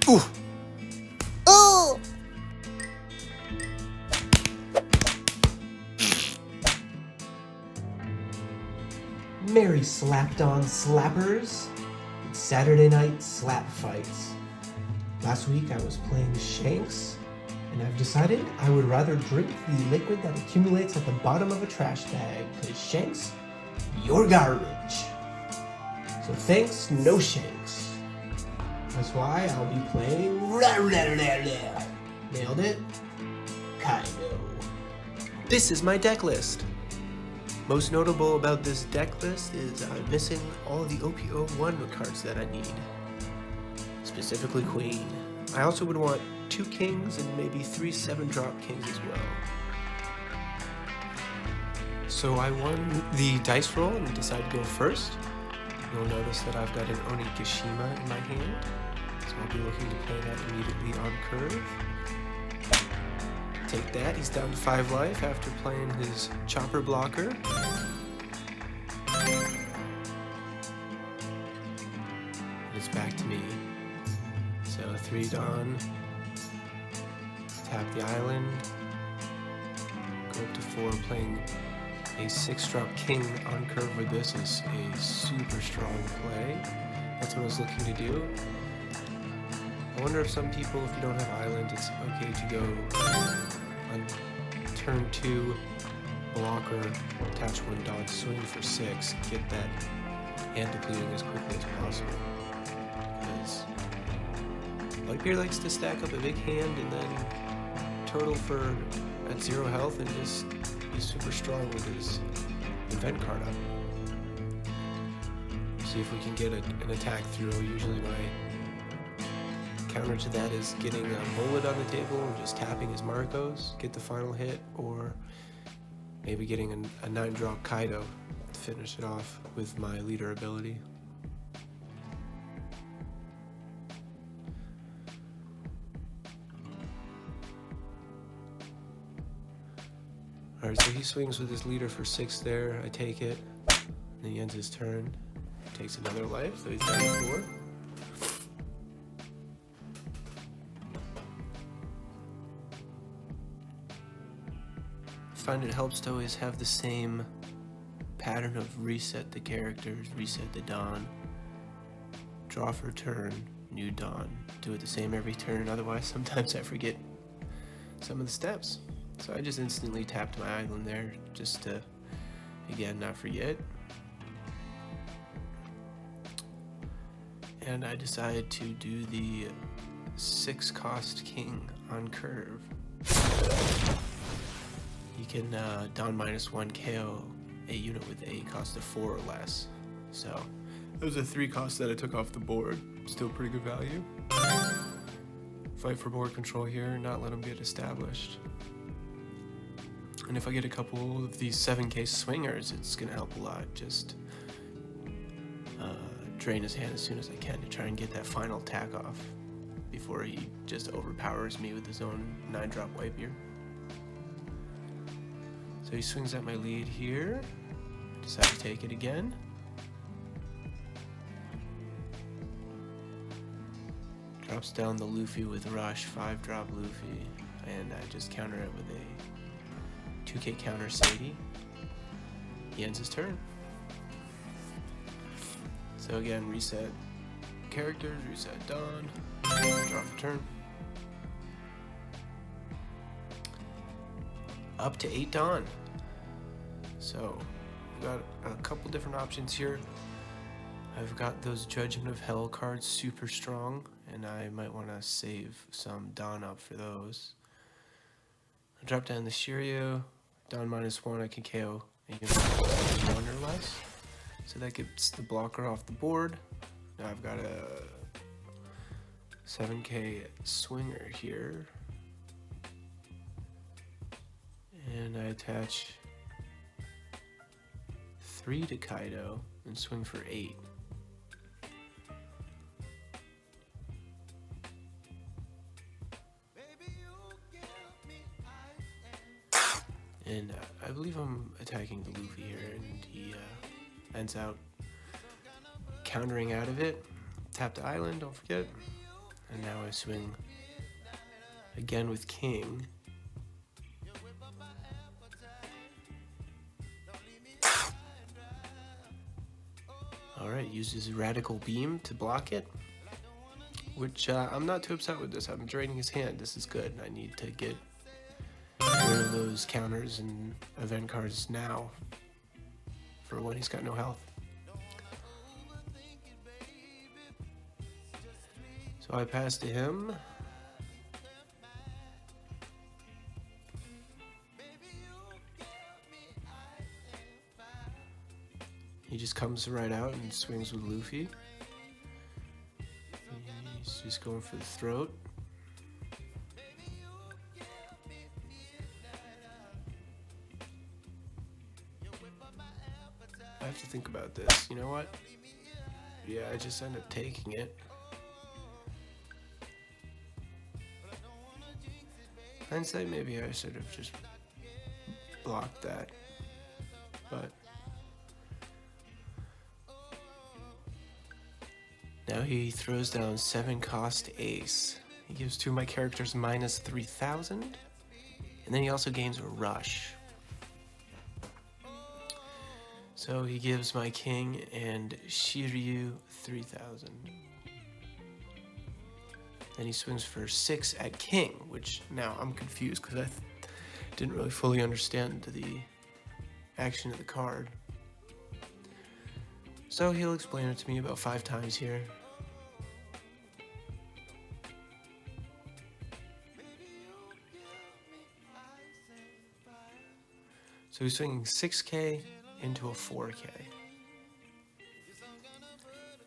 Ooh! Oh! Merry SlapDON slappers! It's Saturday night slap fights. Last week I was playing Shanks, and I've decided I would rather drink the liquid that accumulates at the bottom of a trash bag, because Shanks, you're garbage. So thanks, no Shanks. That's why I'll be playing... Nailed it? Kaido. This is my deck list. Most notable about this deck list is I'm missing all the OPO1 cards that I need. Specifically Queen. I also would want 2 kings and maybe 3 7-drop kings as well. So I won the dice roll and decided to go first. You'll notice that I've got an Onigashima in my hand, so I'll be looking to play that immediately on curve. Take that, he's down to 5 life after playing his chopper blocker. And it's back to me. So 3 Dawn, tap the island, go up to 4, playing a 6-drop king on curve with this is a super strong play. That's what I was looking to do. I wonder if some people, if you don't have island, it's okay to go on turn 2 blocker, attach 1 dog, swing for 6, get that hand depleting as quickly as possible. Because Whitebeard likes to stack up a big hand and then total for at 0 health and just be super strong with his event card up. See if we can get an attack through. Usually my counter to that is getting a mullet on the table and just tapping his Marcos, get the final hit, or maybe getting a 9-drop Kaido to finish it off with my leader ability. Alright, so he swings with his leader for 6 there, I take it, and he ends his turn, takes another life, so he's down to 4. I find it helps to always have the same pattern of reset the characters, reset the Dawn, draw for turn, new Dawn. Do it the same every turn, otherwise sometimes I forget some of the steps. So I just instantly tapped my island there, just to, again, not forget. And I decided to do the 6-cost king on curve. You can Dawn -1 KO a unit with a cost of 4 or less. So those are 3 costs that I took off the board. Still pretty good value. Fight for board control here, not let him get established. And if I get a couple of these 7k swingers, it's gonna help a lot. Just drain his hand as soon as I can to try and get that final attack off before he just overpowers me with his own 9-drop Whitebeard. So he swings at my lead here. I decide to take it again. Drops down the Luffy with Rush, 5-drop Luffy, and I just counter it with a 2k counter Sadie. He ends his turn. So again, reset characters, reset Dawn, draw for turn. Up to 8 Dawn. So we've got a couple different options here. I've got those Judgment of Hell cards super strong, and I might want to save some Dawn up for those. I drop down the Shiryu, Dawn -1, I can KO a unit with 1 or less. So that gets the blocker off the board. Now I've got a 7k swinger here. And I attach 3 to Kaido and swing for 8. And I believe I'm attacking the Luffy here, and he ends out countering out of it. Tap the island, don't forget. And now I swing again with king. Alright, uses radical beam to block it, which I'm not too upset with this. I'm draining his hand. This is good. I need to get rid of those counters and event cards now for when he's got no health. So I pass to him. He just comes right out and swings with Luffy. He's just going for the throat. I have to think about this. You know what? Yeah, I just end up taking it. Hindsight, maybe I should have just blocked that. But now he throws down 7 cost ace. He gives 2 of my characters minus 3,000. And then he also gains a rush. So he gives my king and Shiryu 3,000. Then he swings for 6 at king, which now I'm confused because I didn't really fully understand the action of the card. So he'll explain it to me about 5 times here. So he's swinging 6k into a 4k.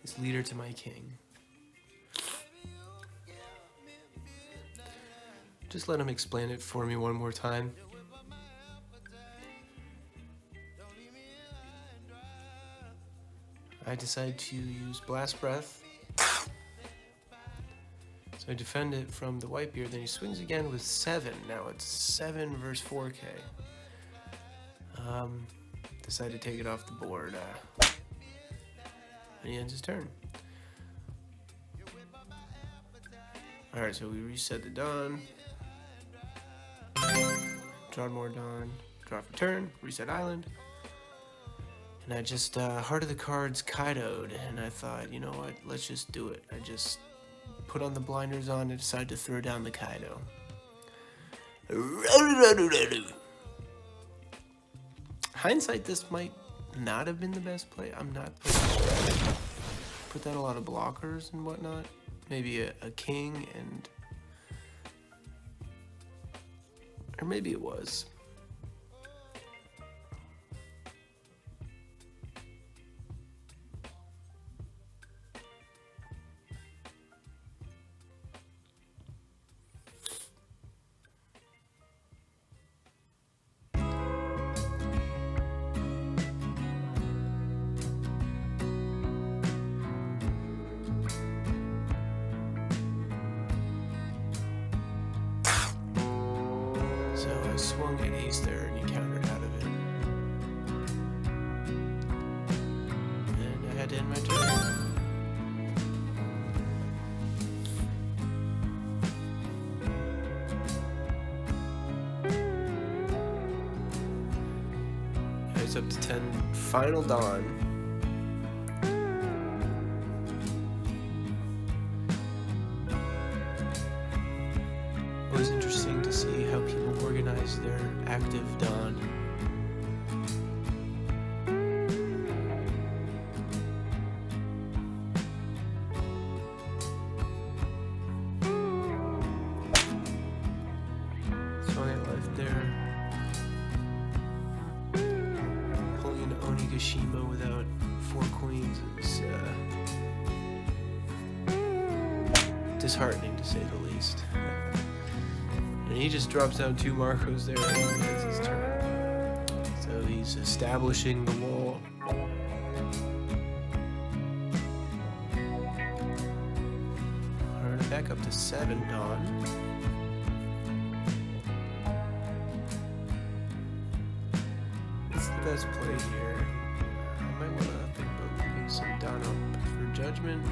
He's leader to my king. Just let him explain it for me one more time. I decide to use Blast Breath. So I defend it from the Whitebeard, then he swings again with 7. Now it's 7 versus 4k. Decide to take it off the board. And he ends his turn. Alright, so we reset the Dawn. Draw more Dawn. Draw for turn. Reset Island. And I just, Heart of the Cards Kaido'd, and I thought, you know what, let's just do it. I just put on the blinders on and decided to throw down the Kaido. Hindsight, this might not have been the best play. I'm not put down a lot of blockers and whatnot. Maybe a king and... or maybe it was. I swung at ace there and he countered out of it. And I had to end my turn. It's up to 10. Final Dawn. It was interesting to see how people organize their active Dawn. Swung at left there. Pulling an Onigashima without 4 queens is disheartening, to say the least. And he just drops down 2 Marcos there and ends his turn. So he's establishing the wall. Alright, back up to 7 Dawn. It's the best play here. I might want to think about putting some Dawn up for judgment.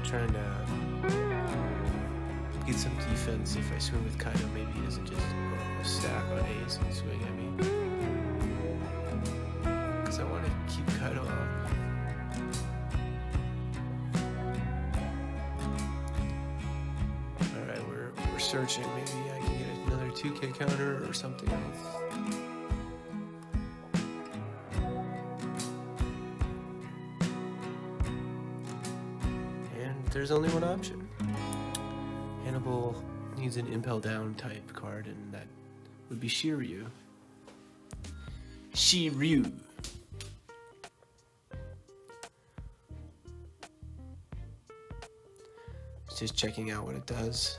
trying to get some defense if I swing with Kaido. Maybe he doesn't just stack on A's and swing at me. Because I want to keep Kaido up. Alright, we're searching. Maybe I can get another 2K counter or something else. There's only one option. Hannibal needs an impel down type card, and that would be Shiryu. Shiryu. Just checking out what it does.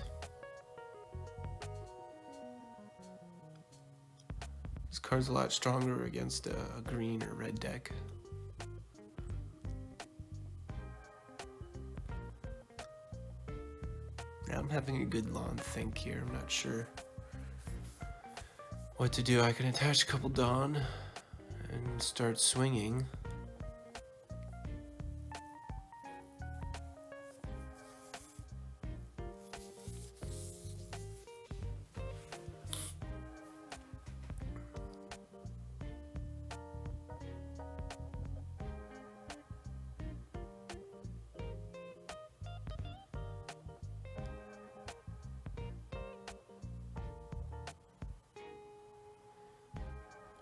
This card's a lot stronger against a green or red deck. I'm having a good long think here. I'm not sure what to do. I can attach a couple Dawn and start swinging.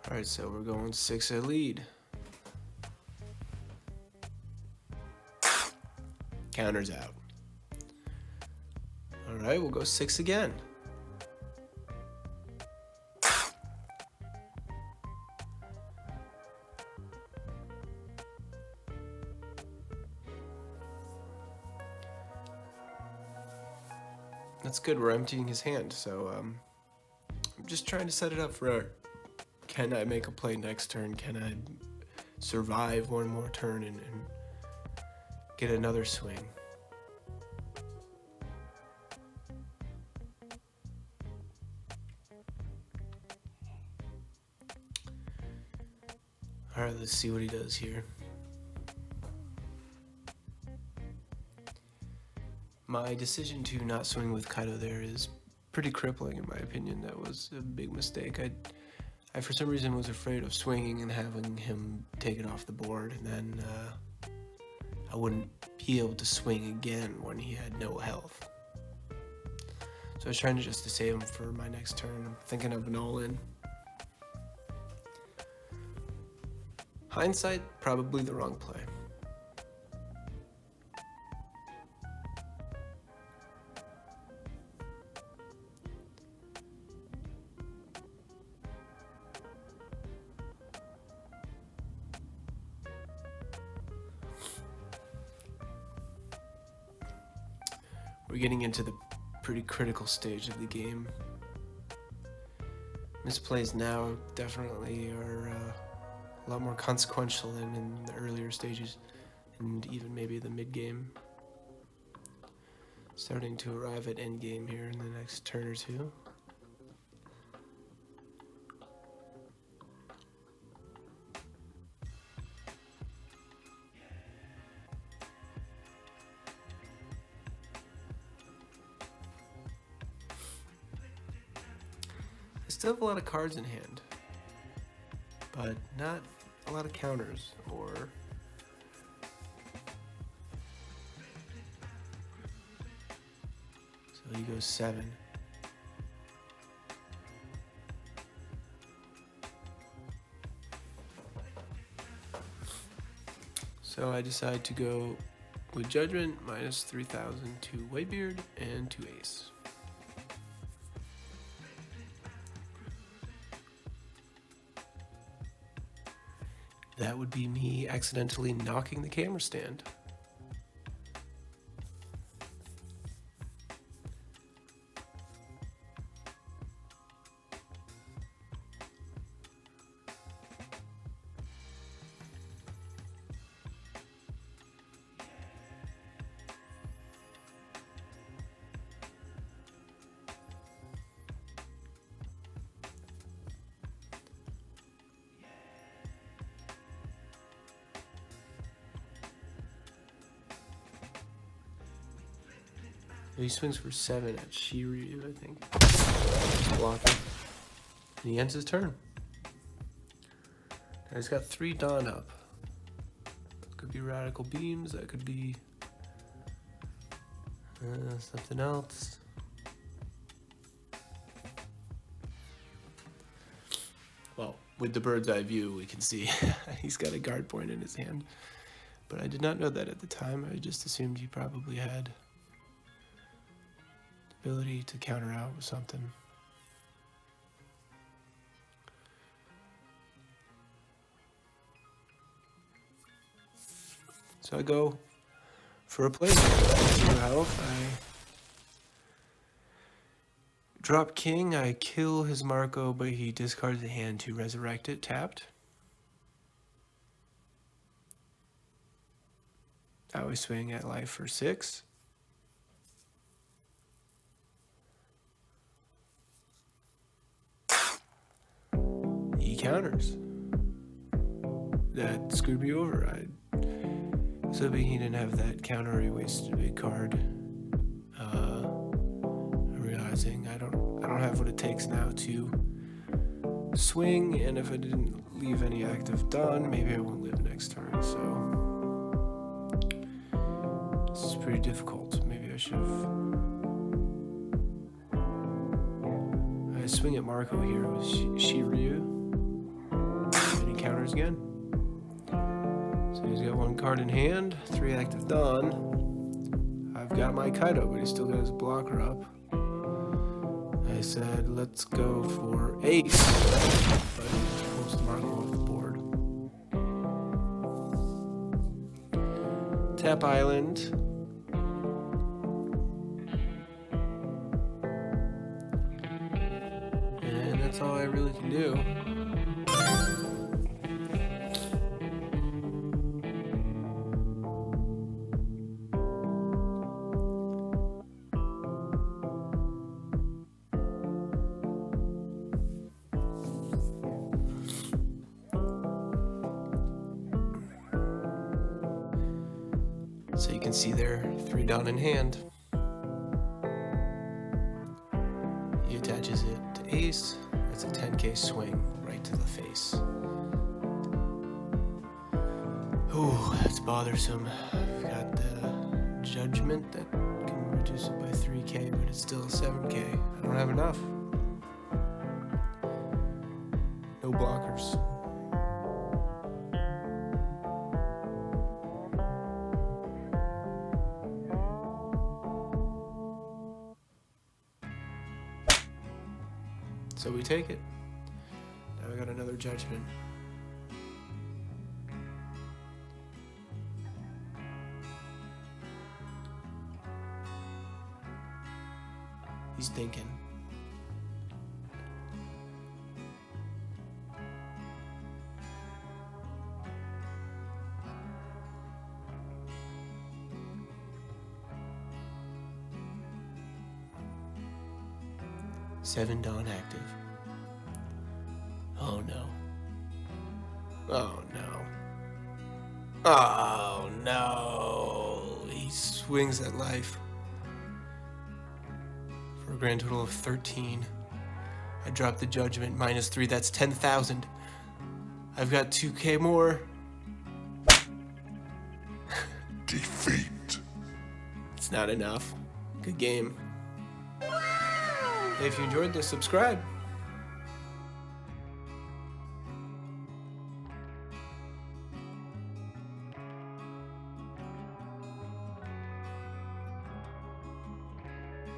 Alright, so we're going 6 at lead. Counter's out. Alright, we'll go 6 again. That's good, we're emptying his hand, so I'm just trying to set it up for can I make a play next turn? Can I survive one more turn and get another swing? All right, let's see what he does here. My decision to not swing with Kaido there is pretty crippling in my opinion. That was a big mistake. I for some reason was afraid of swinging and having him take it off the board, and then I wouldn't be able to swing again when he had no health. So I was trying to save him for my next turn. I'm thinking of an all-in. Hindsight, probably the wrong play. We're getting into the pretty critical stage of the game. Misplays now definitely are a lot more consequential than in the earlier stages, and even maybe the mid-game. Starting to arrive at endgame here in the next turn or two. I still have a lot of cards in hand, but not a lot of counters or so he goes 7. So I decide to go with Judgment minus 3,000 to Whitebeard and to Ace. That would be me accidentally knocking the camera stand. He swings for 7 at Shiryu, I think. Blocking. And he ends his turn. Now he's got 3 Dawn up. That could be Radical Beams, that could be something else. Well, with the bird's eye view, we can see he's got a guard point in his hand. But I did not know that at the time. I just assumed he probably had the ability to counter out with something. So I go for a play here. 0 health. I drop king. I kill his Marco, but he discards the hand to resurrect it, tapped. I always swing at life for 6. He counters. That screwed me over. I was hoping he didn't have that counter. He wasted a big card. Realizing I don't have what it takes now to swing, and if I didn't leave any active done, maybe I won't live next turn. So this is pretty difficult. Maybe I should have. I swing at Marco here with Shiryu, and he counters again. So he's got 1 card in hand, 3 active Dawn. I've got my Kaido, but he's still got his blocker up. I said, let's go for ace, but he just pulls the Marco off the board. Tap island. And that's all I really can do. So you can see there, 3 Dawn in hand. He attaches it to ace. That's a 10k swing right to the face. Ooh, that's bothersome. I've got the judgment that can reduce it by 3k, but it's still 7k. I don't have enough. No blockers. So we take it. Now I got another judgment. He's thinking. Seven Dawn active. Oh no. Oh no. Oh no. He swings at life for a grand total of 13. I dropped the judgment, -3, that's 10,000. I've got 2k more. Defeat. It's not enough. Good game. If you enjoyed this, subscribe.